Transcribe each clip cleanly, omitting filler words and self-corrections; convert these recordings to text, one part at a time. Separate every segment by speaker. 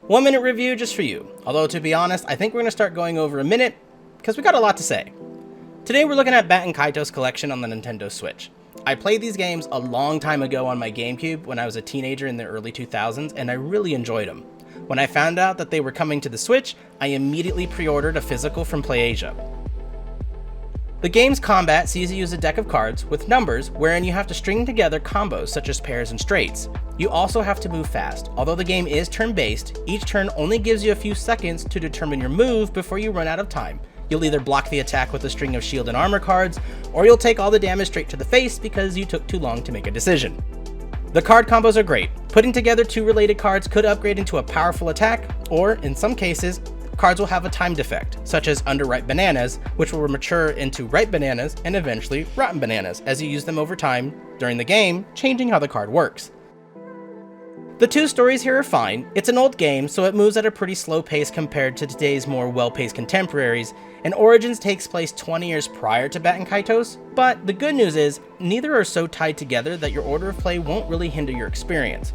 Speaker 1: 1 minute review just for you, although to be honest, I think we're going to start going over a minute, because we got a lot to say. Today we're looking at Baten Kaitos collection on the Nintendo Switch. I played these games a long time ago on my GameCube when I was a teenager in the early 2000s, and I really enjoyed them. When I found out that they were coming to the Switch, I immediately pre-ordered a physical from PlayAsia. The game's combat sees you use a deck of cards with numbers wherein you have to string together combos such as pairs and straights. You also have to move fast. Although the game is turn-based, each turn only gives you a few seconds to determine your move before you run out of time. You'll either block the attack with a string of shield and armor cards, or you'll take all the damage straight to the face because you took too long to make a decision. The card combos are great. Putting together two related cards could upgrade into a powerful attack, or in some cases, cards will have a time defect, such as underripe bananas, which will mature into ripe bananas and eventually rotten bananas as you use them over time during the game, changing how the card works. The two stories here are fine. It's an old game, so it moves at a pretty slow pace compared to today's more well-paced contemporaries, and Origins takes place 20 years prior to Baten Kaitos, but the good news is, neither are so tied together that your order of play won't really hinder your experience.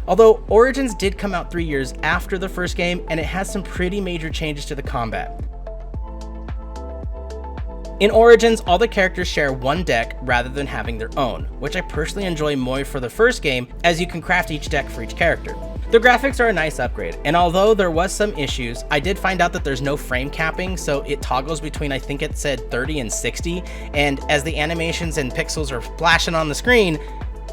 Speaker 1: Although Origins did come out 3 years after the first game, and it has some pretty major changes to the combat. In Origins, all the characters share one deck rather than having their own, which I personally enjoy more for the first game, as you can craft each deck for each character. The graphics are a nice upgrade, and although there was some issues, I did find out that there's no frame capping, so it toggles between, I think it said 30 and 60, and as the animations and pixels are flashing on the screen,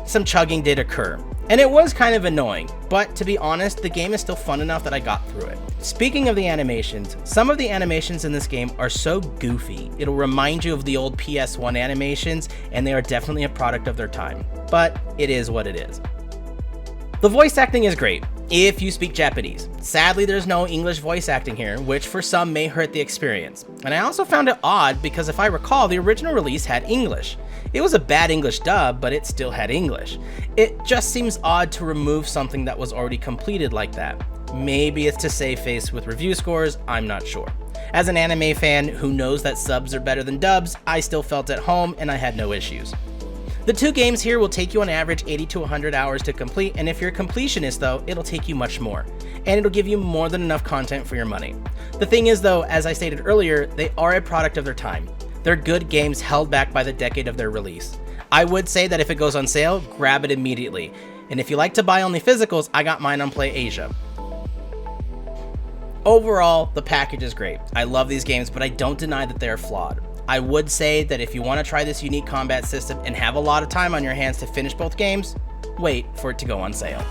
Speaker 1: some chugging did occur. And it was kind of annoying, but to be honest, the game is still fun enough that I got through it. Speaking of the animations, some of the animations in this game are so goofy, it'll remind you of the old PS1 animations, and they are definitely a product of their time. But it is what it is. The voice acting is great, if you speak Japanese. Sadly, there's no English voice acting here, which for some may hurt the experience. And I also found it odd because if I recall, the original release had English. It was a bad English dub, but it still had English. It just seems odd to remove something that was already completed like that. Maybe it's to save face with review scores, I'm not sure. As an anime fan who knows that subs are better than dubs, I still felt at home and I had no issues. The two games here will take you on average 80 to 100 hours to complete, and if you're a completionist though, it'll take you much more. And it'll give you more than enough content for your money. The thing is though, as I stated earlier, they are a product of their time. They're good games held back by the decade of their release. I would say that if it goes on sale, grab it immediately. And if you like to buy only physicals, I got mine on PlayAsia. Overall, the package is great. I love these games, but I don't deny that they are flawed. I would say that if you want to try this unique combat system and have a lot of time on your hands to finish both games, wait for it to go on sale.